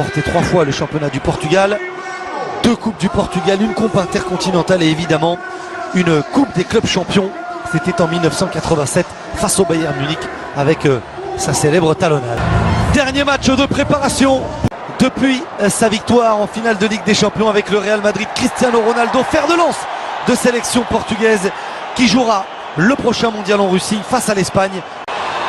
remporté 3 fois le championnat du Portugal, 2 coupes du Portugal, une coupe intercontinentale et évidemment une coupe des clubs champions. C'était en 1987 face au Bayern Munich avec sa célèbre talonnade. Dernier match de préparation depuis sa victoire en finale de Ligue des Champions avec le Real Madrid. Cristiano Ronaldo, fer de lance de sélection portugaise, qui jouera le prochain mondial en Russie face à l'Espagne.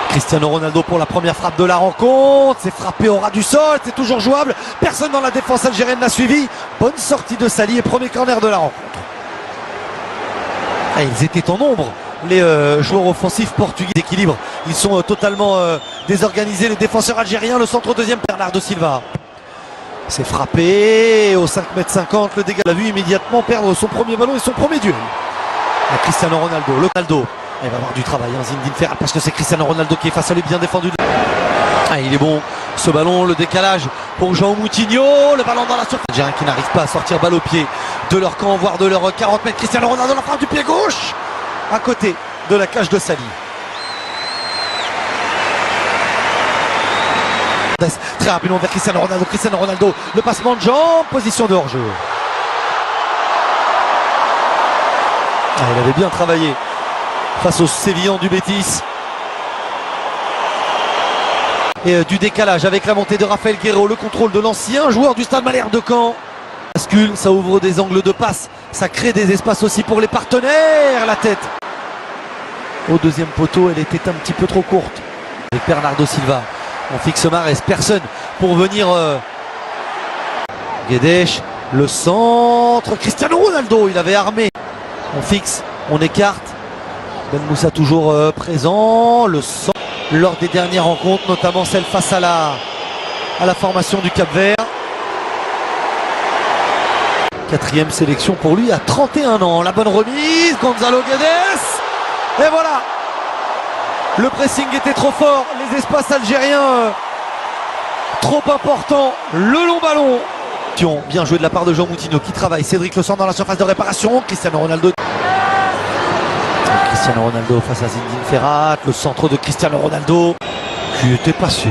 Cristiano Ronaldo pour la première frappe de la rencontre, c'est frappé au ras du sol, c'est toujours jouable, personne dans la défense algérienne n'a suivi. Bonne sortie de Sali et premier corner de la rencontre. Et ils étaient en nombre, les joueurs offensifs portugais d'équilibre. Ils sont totalement désorganisés, les défenseurs algériens. Le centre deuxième, Bernardo Silva. C'est frappé au 5,50 m, le dégât. Il a vu immédiatement perdre son premier ballon et son premier duel. Et Cristiano Ronaldo, il va avoir du travail, hein, Zinedine Ferrat, parce que c'est Cristiano Ronaldo qui est face à lui, bien défendu. Ah, il est bon, ce ballon, le décalage pour João Moutinho, le ballon dans la surface. Algériens qui n'arrivent pas à sortir balle au pied de leur camp, voire de leur 40 mètres. Cristiano Ronaldo, la frappe du pied gauche, à côté de la cage de Sali. Très rapidement vers Cristiano Ronaldo, le passement de jambes, position de hors-jeu. Ah, il avait bien travaillé face aux Sévillans du Betis. Et du décalage avec la montée de Rafael Guerreiro, le contrôle de l'ancien joueur du Stade Malherbe de Caen. Bascule, ça ouvre des angles de passe, ça crée des espaces aussi pour les partenaires. La tête au deuxième poteau, elle était un petit peu trop courte. Avec Bernardo Silva, on fixe Mahrez, personne pour venir. Guedes, le centre, Cristiano Ronaldo, il avait armé. On fixe, on écarte. Ben Moussa toujours présent, le centre lors des dernières rencontres, notamment celle face à la formation du Cap-Vert. 4e sélection pour lui à 31 ans. La bonne remise, Gonzalo Guedes. Et voilà. Le pressing était trop fort, les espaces algériens trop importants. Le long ballon. Bien joué de la part de João Moutinho qui travaille. Cédric le centre dans la surface de réparation. Cristiano Ronaldo face à Zinedine Ferrat. Le centre de Cristiano Ronaldo qui était passé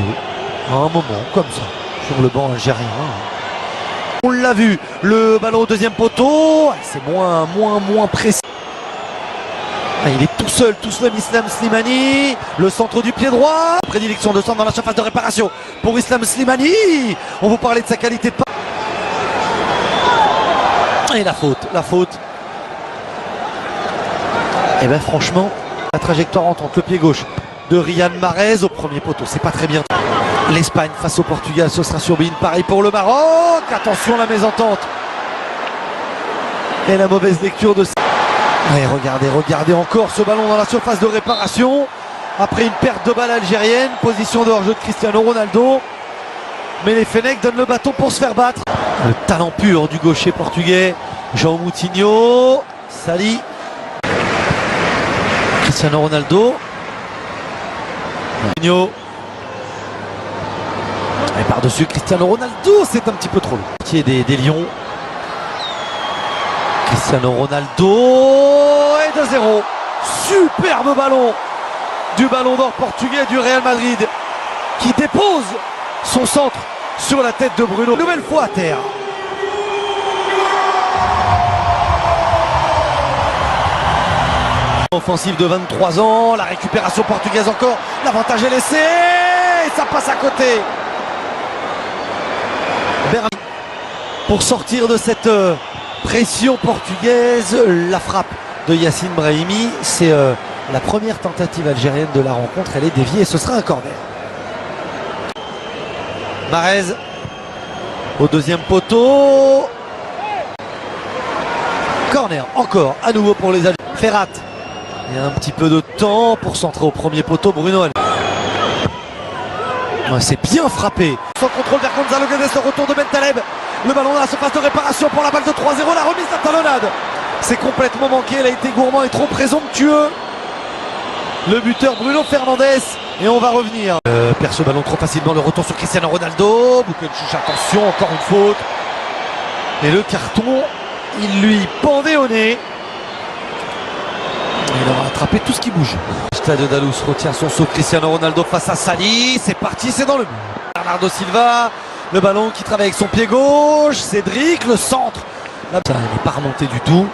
à un moment comme ça sur le banc algérien. On l'a vu, le ballon au deuxième poteau, c'est moins précis. Il est tout seul Islam Slimani. Le centre du pied droit. Prédilection de centre dans la surface de réparation pour Islam Slimani. On vous parlait de sa qualité de passe. Et la faute. Et bien franchement, la trajectoire entre le pied gauche de Riyad Mahrez au premier poteau, c'est pas très bien. L'Espagne face au Portugal, ce sera sur Bein. Pareil pour le Maroc. Attention la mésentente. Et la mauvaise lecture de... Et regardez encore ce ballon dans la surface de réparation. Après une perte de balle algérienne, position de hors-jeu de Cristiano Ronaldo. Mais les Fennecs donnent le bâton pour se faire battre. Le talent pur du gaucher portugais, João Moutinho, Sali. Cristiano Ronaldo. Moutinho. Et par-dessus Cristiano Ronaldo, c'est un petit peu trop long. Des Lions. Cristiano Ronaldo et 2-0. Superbe ballon du ballon d'or portugais du Real Madrid qui dépose son centre sur la tête de Bruno. Nouvelle fois à terre. Offensive de 23 ans, la récupération portugaise encore, l'avantage est laissé et ça passe à côté. Pour sortir de cette pression portugaise, la frappe de Yacine Brahimi, c'est la première tentative algérienne de la rencontre, elle est déviée et ce sera un corner. Mahrez au deuxième poteau. Corner encore à nouveau pour les Algériens. Ferrat, il y a un petit peu de temps pour centrer au premier poteau. Bruno, c'est bien frappé. Sans contrôle vers Gonzalo Guedes, le retour de Ben Taleb. Le ballon dans la surface de réparation pour la balle de 3-0. La remise de la talonnade. C'est complètement manqué. Elle a été gourmand et trop présomptueux. Le buteur Bruno Fernandes. Et on va revenir. Perd ce ballon trop facilement. Le retour sur Cristiano Ronaldo. Boukenchich, attention, encore une faute. Et le carton, il lui pendait au nez. Il aura attrapé tout ce qui bouge. Stade Dalous retient son saut. Cristiano Ronaldo face à Sali. C'est parti, c'est dans le but. Bernardo Silva Le ballon qui travaille avec son pied gauche. Cédric, le centre. Là, ça n'est pas remonté du tout.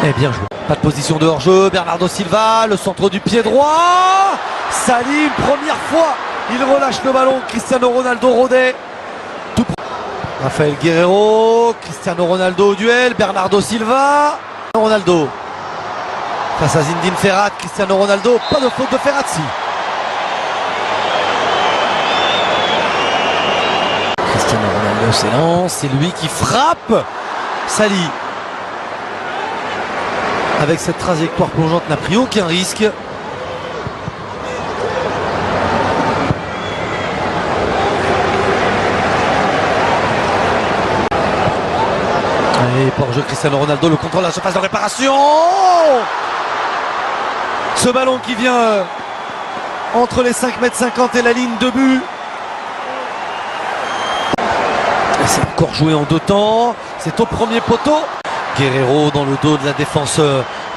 Et bien joué. Pas de position de hors-jeu. Bernardo Silva, le centre du pied droit. Salim, première fois, il relâche le ballon. Cristiano Ronaldo rodait. Tout... Rafael Guerreiro, Cristiano Ronaldo au duel. Bernardo Silva. Ronaldo face à Zinedine Ferrat. Cristiano Ronaldo, pas de faute de Ferrazzi. Cristiano Ronaldo s'élance, c'est lui qui frappe. Sali, avec cette trajectoire plongeante, n'a pris aucun risque. Et pour jeu Cristiano Ronaldo, le contrôle de la surface de réparation. Ce ballon qui vient entre les 5,50 m et la ligne de but. C'est encore joué en deux temps. C'est au premier poteau. Guerreiro dans le dos de la défense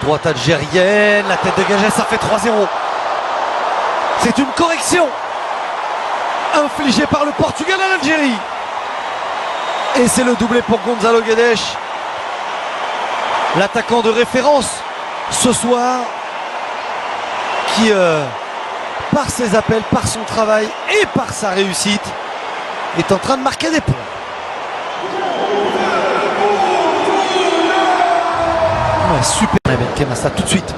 droite algérienne. La tête dégagée, ça fait 3-0. C'est une correction infligée par le Portugal à l'Algérie. Et c'est le doublé pour Gonzalo Guedes, l'attaquant de référence ce soir, qui par ses appels, par son travail et par sa réussite est en train de marquer des points. Ouais, super. Benkhema, ça tout de suite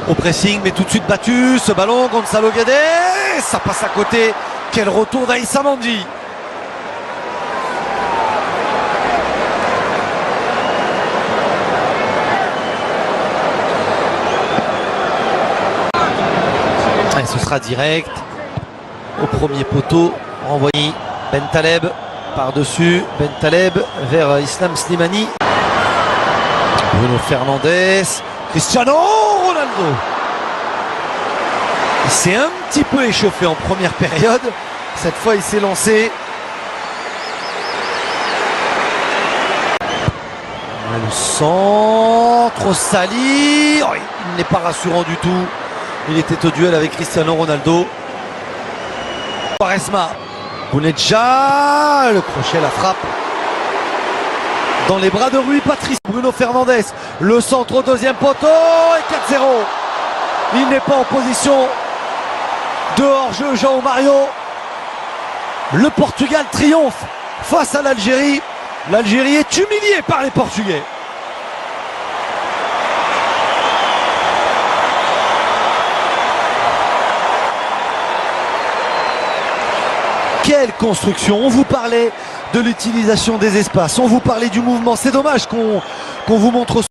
au pressing, mais tout de suite battu. Ce ballon, Gonzalo Guedes, ça passe à côté. Quel retour d'Aïssa Mandi. Et ce sera direct au premier poteau, renvoyé Bentaleb par-dessus, Bentaleb vers Islam Slimani, Bruno Fernandes, Cristiano Ronaldo. Il s'est un petit peu échauffé en première période, cette fois il s'est lancé. Le centre, Sali, oh, il n'est pas rassurant du tout. Il était au duel avec Cristiano Ronaldo. Quaresma, Bounedjah, le crochet, la frappe. Dans les bras de Rui Patricio. Bruno Fernandes, le centre au deuxième poteau et 4-0. Il n'est pas en position de hors-jeu, João Mario. Le Portugal triomphe face à l'Algérie. L'Algérie est humiliée par les Portugais. Quelle construction! On vous parlait de l'utilisation des espaces, on vous parlait du mouvement. C'est dommage qu'on vous montre